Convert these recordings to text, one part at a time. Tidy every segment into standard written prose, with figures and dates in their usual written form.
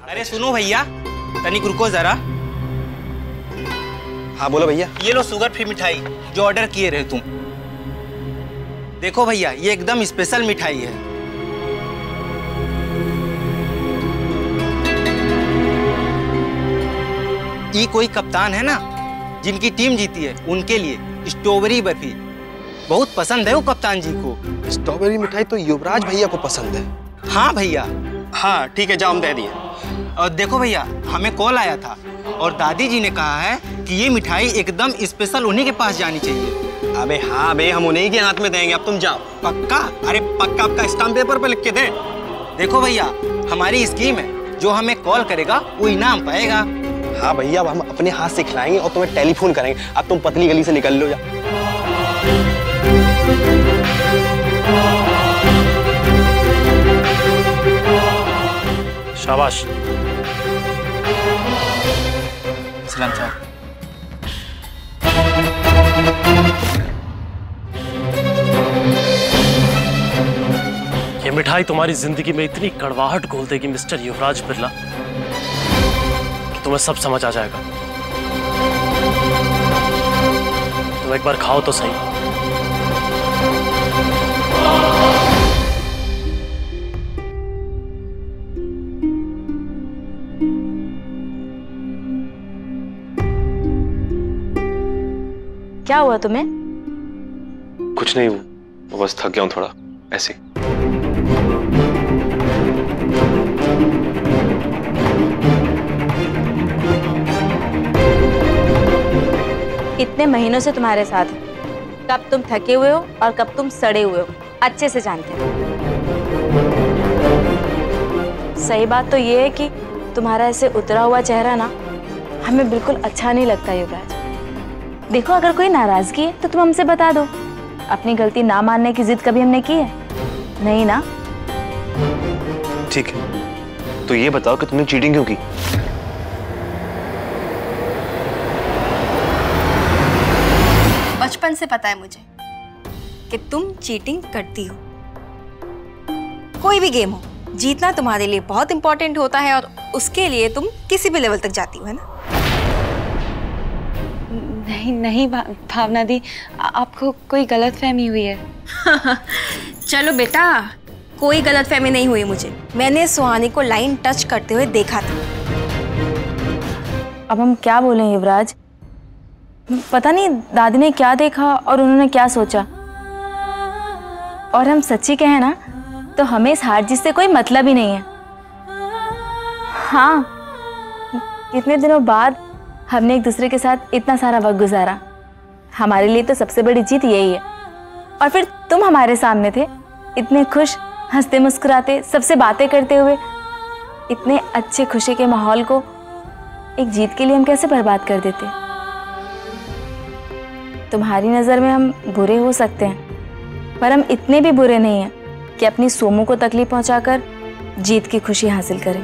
अरे सुनो भैया, तनिक रुको जरा। हाँ बोलो भैया। ये लो शुगर फ्री मिठाई जो ऑर्डर किए रहे तुम। देखो भैया, ये एकदम स्पेशल मिठाई है। ये कोई कप्तान है ना जिनकी टीम जीती है, उनके लिए स्ट्रॉबेरी बर्फी बहुत पसंद है वो कप्तान जी को। स्ट्रॉबेरी मिठाई तो युवराज भैया को पसंद है। हाँ भैया। हाँ ठीक है, जाओ हम दे दिए। और देखो भैया, हमें कॉल आया था और दादी जी ने कहा है कि ये मिठाई एकदम स्पेशल उन्हीं के पास जानी चाहिए। अबे हाँ बे, हम उन्हीं के हाथ में देंगे, अब तुम जाओ। पक्का? अरे पक्का, आपका स्टाम्प पेपर पे लिख के दे। देखो भैया, हमारी स्कीम है, जो हमें कॉल करेगा वो इनाम पाएगा। हाँ भैया, अब हम अपने हाथ से खिलाएंगे और तुम्हें टेलीफोन करेंगे। अब तुम पतली गली से निकल लो। जा शाबाश। सलाम साहब। ये मिठाई तुम्हारी जिंदगी में इतनी कड़वाहट घोल देगी मिस्टर युवराज बिरला कि तुम्हें सब समझ आ जाएगा। तुम एक बार खाओ तो सही। क्या हुआ तुम्हें? कुछ नहीं, बस थक गया हूँ थोड़ा, ऐसे। इतने महीनों से तुम्हारे साथ है, कब तुम थके हुए हो और कब तुम सड़े हुए हो अच्छे से जानते हो। सही बात तो ये है कि तुम्हारा ऐसे उतरा हुआ चेहरा ना हमें बिल्कुल अच्छा नहीं लगता युवराज। देखो, अगर कोई नाराजगी है तो तुम हमसे बता दो। अपनी गलती ना मानने की जिद कभी हमने की है? नहीं ना? ठीक है, तो ये बताओ कि तुमने चीटिंग क्यों की? बचपन से पता है मुझे कि तुम चीटिंग करती हो। कोई भी गेम हो, जीतना तुम्हारे लिए बहुत इंपॉर्टेंट होता है और उसके लिए तुम किसी भी लेवल तक जाती हो, है ना? नहीं नहीं भावना दी, आपको कोई गलतफहमी हुई है। चलो बेटा, कोई गलतफहमी नहीं हुई मुझे। मैंने सुहानी को लाइन टच करते हुए देखा था। अब हम क्या बोलें युवराज? पता नहीं दादी ने क्या देखा और उन्होंने क्या सोचा। और हम सच्ची कहें ना तो हमें इस हार जीत से कोई मतलब ही नहीं है। हाँ, कितने दिनों बाद हमने एक दूसरे के साथ इतना सारा वक्त गुजारा। हमारे लिए तो सबसे बड़ी जीत यही है। और फिर तुम हमारे सामने थे, इतने खुश, हंसते मुस्कुराते, सबसे बातें करते हुए। इतने अच्छे खुशी के माहौल को एक जीत के लिए हम कैसे बर्बाद कर देते? तुम्हारी नज़र में हम बुरे हो सकते हैं, पर हम इतने भी बुरे नहीं हैं कि अपनी सोमू को तकलीफ पहुंचाकर जीत की खुशी हासिल करें।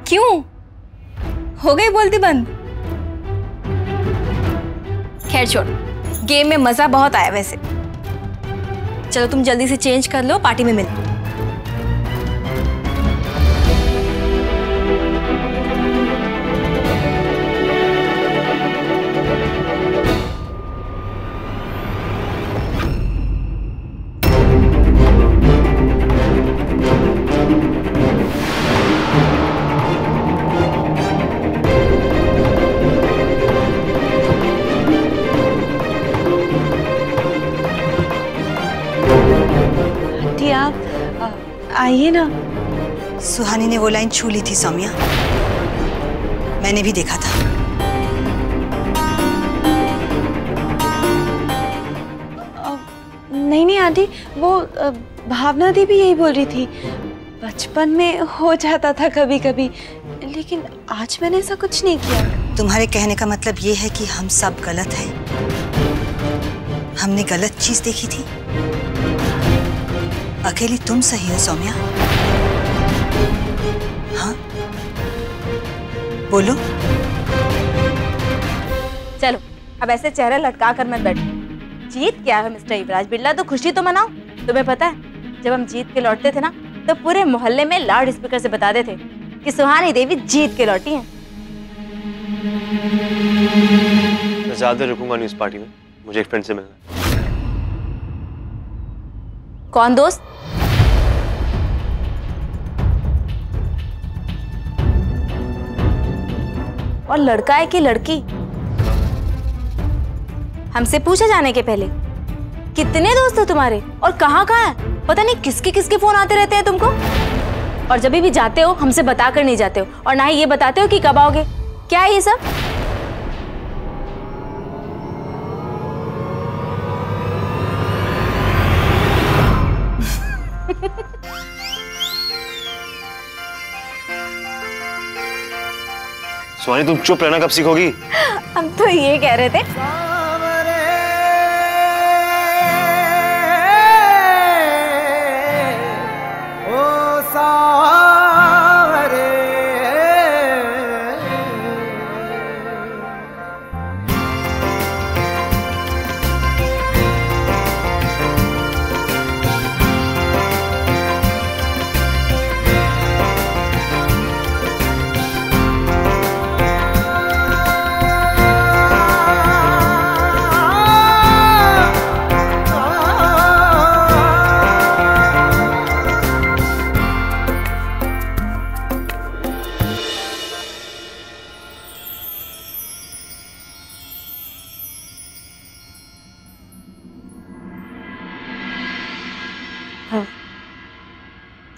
क्यों हो गई बोलती बंद? खैर छोड़, गेम में मजा बहुत आया वैसे। चलो तुम जल्दी से चेंज कर लो, पार्टी में मिलते। आइए ना। सुहानी ने वो लाइन छू ली थी सौम्या, मैंने भी देखा था। नहीं नहीं आंटी, वो भावना दी भी यही बोल रही थी। बचपन में हो जाता था कभी कभी, लेकिन आज मैंने ऐसा कुछ नहीं किया। तुम्हारे कहने का मतलब ये है कि हम सब गलत हैं? हमने गलत चीज देखी थी? अकेली तुम सही हो सौम्या? हाँ बोलो। चलो अब ऐसे चेहरा लटका कर मत बैठो। जीत क्या है मिस्टर युवराज बिरला, तो खुशी तो मनाओ। तुम्हें पता है जब हम जीत के लौटते थे ना तो पूरे मोहल्ले में लाउड स्पीकर से बता देते कि सुहानी देवी जीत के लौटी हैं। मैं ज्यादा रुकूंगा नहीं उस पार्टी में, मुझे एक फ्रेंड से मिलना है। कौन दोस्त? और लड़का है कि लड़की? हमसे पूछा जाने के पहले कितने दोस्त हो तुम्हारे और कहाँ है? पता नहीं किसके किसके फोन आते रहते हैं तुमको। और जब भी जाते हो हमसे बता कर नहीं जाते हो, और ना ही ये बताते हो कि कब आओगे। क्या है ये सब? सुहानी तुम चुप रहना कब सीखोगी? हम तो ये कह रहे थे।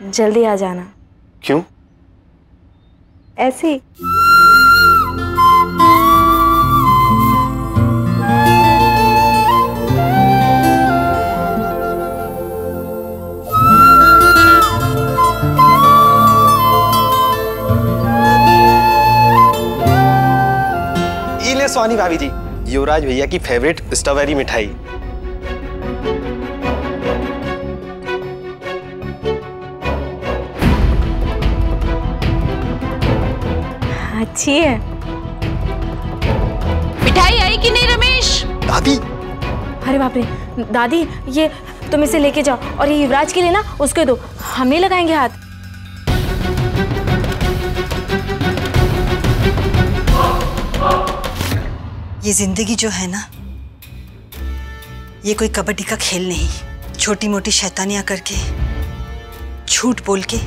जल्दी आ जाना। क्यों? ऐसे ही। ये ले सुहानी भाभी जी, युवराज भैया की फेवरेट स्ट्रॉबेरी मिठाई। अच्छी है। मिठाई आई कि नहीं रमेश? दादी! अरे बाप रे दादी, ये तुम इसे लेके जाओ और ये युवराज के लिए ना उसको दो, हम नहीं लगाएंगे हाथ। ये जिंदगी जो है ना, ये कोई कबड्डी का खेल नहीं। छोटी मोटी शैतानियां करके, झूठ बोल के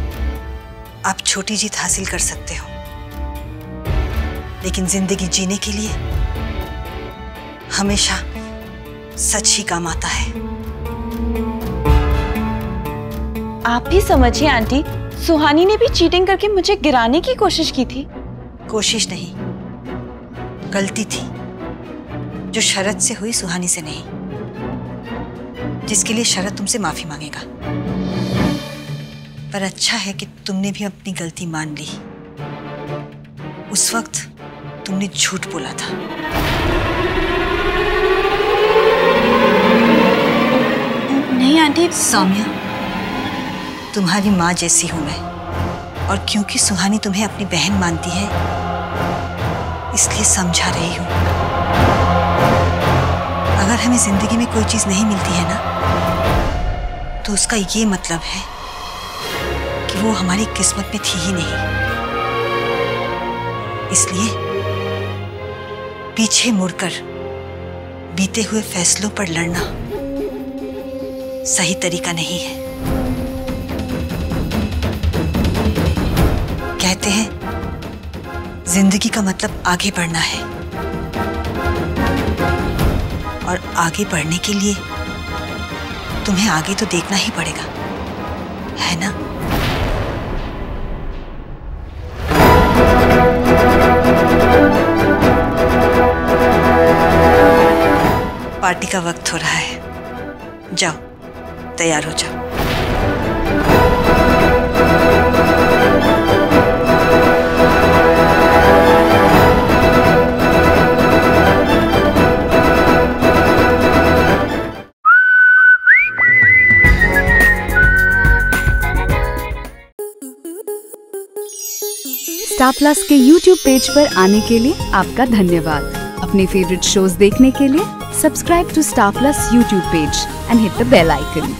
आप छोटी जीत हासिल कर सकते हो, लेकिन जिंदगी जीने के लिए हमेशा सच ही काम आता है। आप भी समझिए आंटी, सुहानी ने भी चीटिंग करके मुझे गिराने की कोशिश की थी। कोशिश नहीं, गलती थी जो शरद से हुई, सुहानी से नहीं, जिसके लिए शरद तुमसे माफी मांगेगा। पर अच्छा है कि तुमने भी अपनी गलती मान ली। उस वक्त तुमने झूठ बोला था। नहीं आंटी। सौम्या, तुम्हारी माँ जैसी हूं मैं, और क्योंकि सुहानी तुम्हें अपनी बहन मानती है इसलिए समझा रही हूं। अगर हमें जिंदगी में कोई चीज नहीं मिलती है ना, तो उसका ये मतलब है कि वो हमारी किस्मत में थी ही नहीं। इसलिए पीछे मुड़कर बीते हुए फैसलों पर लड़ना सही तरीका नहीं है। कहते हैं जिंदगी का मतलब आगे बढ़ना है, और आगे बढ़ने के लिए तुम्हें आगे तो देखना ही पड़ेगा, है ना? पार्टी का वक्त हो रहा है, जाओ तैयार हो जाओ। स्टार प्लस के YouTube पेज पर आने के लिए आपका धन्यवाद। अपने फेवरेट शोज देखने के लिए subscribe to Star Plus YouTube page and hit the bell icon.